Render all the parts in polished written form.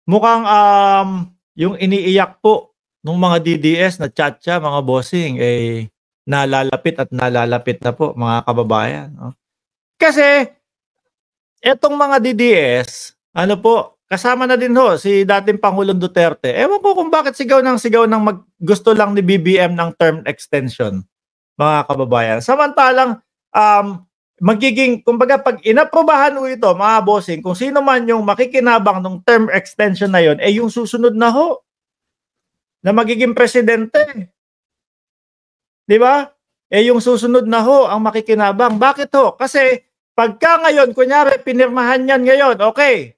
Mukhang, yung iniiyak po nung mga DDS na tiyatya, mga bossing, eh, nalalapit at nalalapit na po, mga kababayan, 'no. Kasi etong mga DDS, ano po, kasama na din ho si dating Pangulong Duterte. Ewan ko kung bakit sigaw ng gusto lang ni BBM ng term extension, mga kababayan. Samantalang, magiging kumbaga 'pag inaprubahan ho ito, mga bossing, kung sino man yung makikinabang nung term extension na yun, eh, yung susunod na ho na magiging presidente, 'di ba? Eh, yung susunod na ho ang makikinabang. Bakit ho? Kasi pagka ngayon kunyari pinirmahan yan ngayon, okey,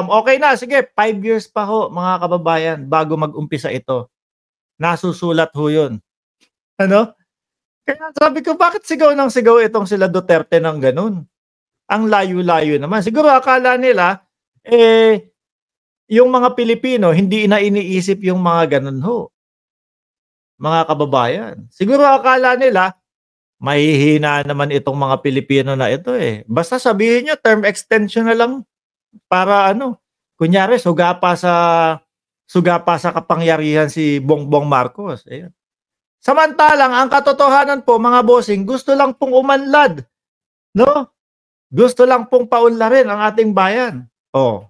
okey na, sige 5 years pa ho, mga kababayan, bago mag-umpisa ito. Nasusulat ho yun, ano? Kaya sabi ko, bakit sigaw ng sigaw itong sila Duterte ng gano'n? Ang layo-layo naman. Siguro akala nila, eh, yung mga Pilipino hindi na iniisip yung mga gano'n ho, mga kababayan. Siguro akala nila, mahihina naman itong mga Pilipino na ito, eh. Basta sabihin niyo term extension na lang para ano, kunyari suga pa sa kapangyarihan si Bongbong Marcos, ayan. Samantalang ang katotohanan po, mga bossing, gusto lang pong umanlad, 'no? Gusto lang pong paunlarin ang ating bayan. Oh,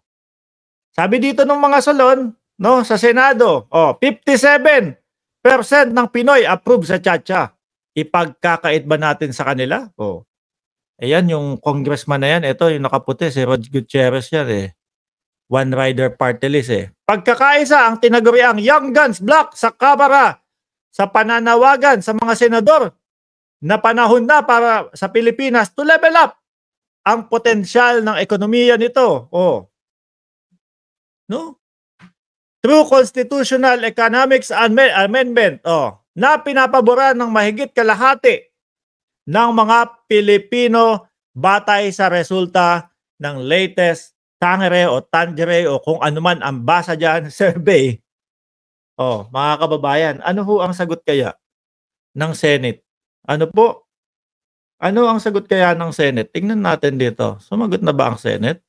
sabi dito nung mga salon, 'no, sa Senado, 57% ng Pinoy approve sa tiyatya. Ipagkakait ba natin sa kanila? Oh, ayan yung congressman na yan, ito yung nakaputi si Rod Gutierrez yan, eh. One Rider Party List, eh. Pagkakaisa ang tinaguriang Young Guns Block sa Kamara sa pananawagan sa mga senador na panahon na para sa Pilipinas to level up ang potensyal ng ekonomiya nito. Oh, no? Through Constitutional Economics Amendment, na pinapaboran ng mahigit kalahati ng mga Pilipino batay sa resulta ng latest Tangere o Tangere o kung ano man ang basa diyan survey. Mga kababayan, ano ho ang sagot kaya ng Senate? Ano po? Ano ang sagot kaya ng Senate? Tingnan natin dito. Sumagot na ba ang Senate?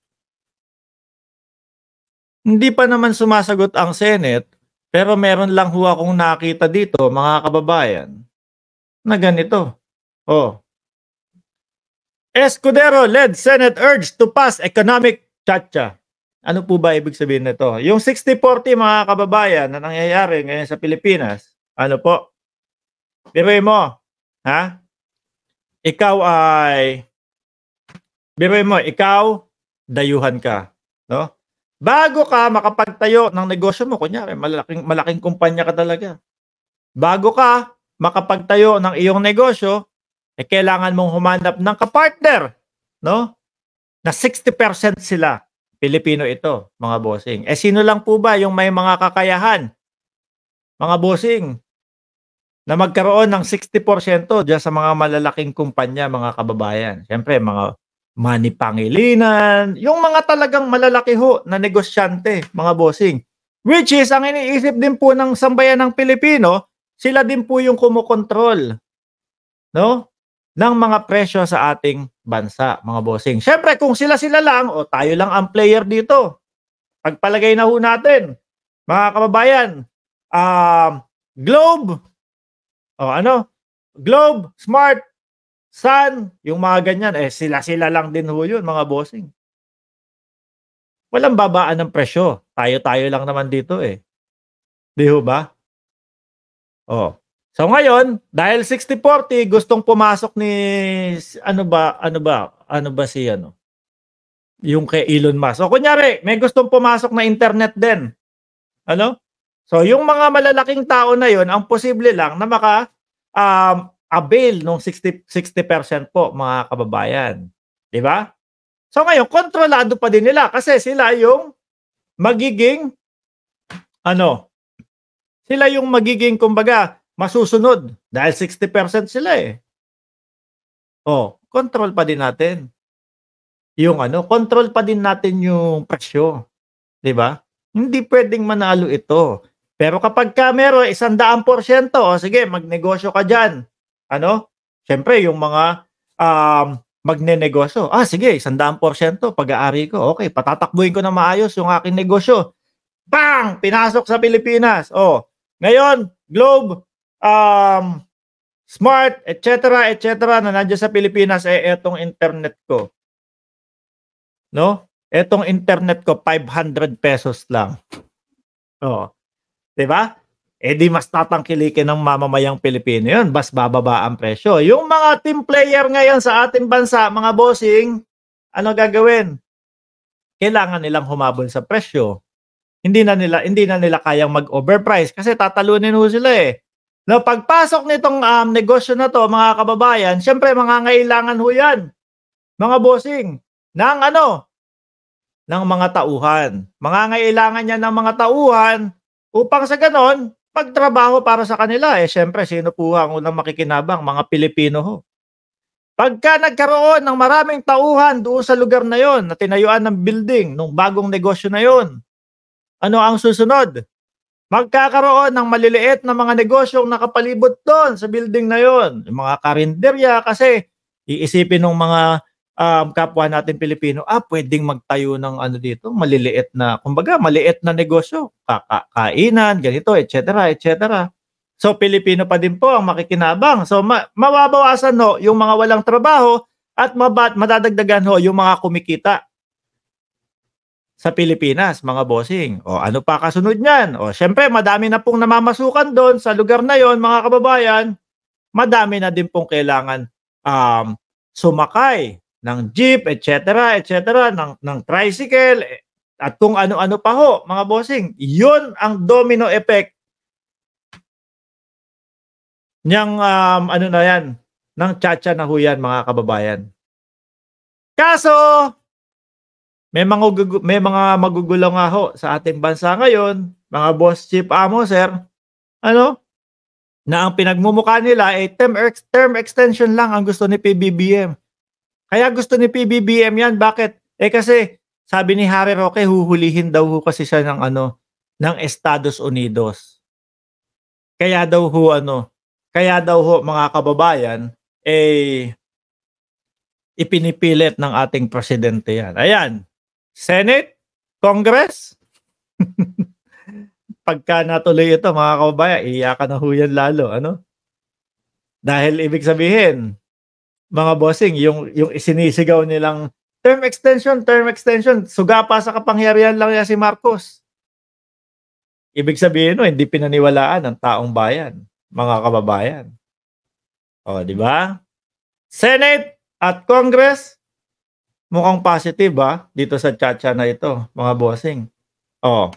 Hindi pa naman sumasagot ang Senate, pero meron lang ho akong nakita dito, mga kababayan, na ganito. Escudero-led Senate urged to pass economic tchatcha. Ano po ba ibig sabihin nito? Yung 60-40, mga kababayan, na nangyayari ngayon sa Pilipinas, ano po? Biruin mo, ha? Biruin mo, ikaw, dayuhan ka, no? Bago ka makapagtayo ng negosyo mo, kunyari malaking kumpanya ka talaga. Bago ka makapagtayo ng iyong negosyo, eh kailangan mong humanap ng kapartner, no? Na 60% sila Pilipino ito, mga bossing. Eh sino lang po ba yung may mga kakayahan, mga bossing, na magkaroon ng 60% diyan sa mga malalaking kumpanya, mga kababayan? Siyempre, mga Manny Pangilinan, yung mga talagang malalaki ho na negosyante, mga bossing. Which is, ang iniisip din po ng sambayan ng Pilipino, sila din po yung kumokontrol, no, ng mga presyo sa ating bansa, mga bossing. Siyempre, kung sila-sila lang, o tayo lang ang player dito, pagpalagay na ho natin, mga kababayan, Globe, Globe, Smart, Sun, yung mga ganyan, eh sila-sila lang din ho yun, mga bossing. Walang babaan ng presyo. Tayo-tayo lang naman dito, eh. 'Di ho ba? So ngayon, dahil 60-40, gustong pumasok ni ano ba si ano, yung kay Elon Musk. O kunyari, may gustong pumasok na internet din. Ano? So yung mga malalaking tao na yon, ang posible lang na avail nung 60% po, mga kababayan. 'Di ba? So ngayon, kontrolado pa din nila kasi sila yung magiging kumbaga masusunod dahil 60% sila, eh. Control pa din natin control pa din natin yung presyo, 'di ba? Hindi puwedeng manalo ito. Pero kapagka meron 100%, sige magnegosyo ka diyan. Siyempre yung mga, magnenegosyo, sige 100% pag-aari ko, okay, patatakbuhin ko ng maayos yung aking negosyo. bang! Pinasok sa Pilipinas. Oh, ngayon, Globe, Smart, etc., na nandiyan sa Pilipinas, etong internet ko. No? Etong internet ko, 500 pesos lang. Oh, 'di ba? Di mas tatangkilikin ng mamamayang Pilipino 'yun, mas bababa ang presyo. Yung mga team player ngayon sa ating bansa, mga bossing, ano gagawin? Kailangan nilang humabol sa presyo. Hindi na nila kayang mag-overprice kasi tatalunin ho sila eh. No, pagpasok nitong negosyo na 'to, mga kababayan, syempre mangangailangan ho 'yan, mga bossing, ng ng mga tauhan. Mangangailangan niya ng mga tauhan upang sa gano'n magtrabaho para sa kanila. Siyempre sino po ang unang makikinabang? Mga Pilipino ho. Pagka nagkaroon ng maraming tauhan doon sa lugar na 'yon na tinayuan ng building nung bagong negosyo na 'yon, ano ang susunod? Magkakaroon ng maliliit na mga negosyong nakapalibot doon sa building na 'yon. Yung mga karinderya kasi iisipin ng mga kapwa natin Pilipino, pwedeng magtayo ng dito, maliliit na, kumbaga maliit na negosyo, kainan, ganito, etc. So Pilipino pa din po ang makikinabang. So mababawasan ho yung mga walang trabaho at madadagdagan ho yung mga kumikita sa Pilipinas, mga bossing. O ano pa kasunod niyan? O syempre madami na pong namamasukan doon sa lugar na yon, mga kababayan. Madami na din pong kailangan sumakay ng jeep, etc., ng tricycle, at kung ano-ano pa ho, mga bossing. Yun ang domino effect niyang na yan, ng tsa-tsa na ho yan, mga kababayan. Kaso, may mga magugulo nga ho sa ating bansa ngayon, mga boss, chief, amo, sir, na ang pinagmumukha nila ay term extension lang ang gusto ni PBBM. Kaya gusto ni PBBM yan. Bakit? Kasi sabi ni Harry Roque, huhulihin daw ho kasi siya ng Estados Unidos. Kaya daw ho, mga kababayan, ipinipilit ng ating presidente yan. Ayan, Senate, Congress, pagka natuloy ito, mga kababayan, iiyakan na ho yan lalo. Dahil ibig sabihin, mga bossing, yung isinisigaw nilang term extension, suga pa sa kapangyarihan lang yan si Marcos. Ibig sabihin hindi pinaniwalaan ng taong bayan, mga kababayan. O, di ba? Senate at Congress, mukhang positive dito sa tsa-tsa na ito, mga bossing. O,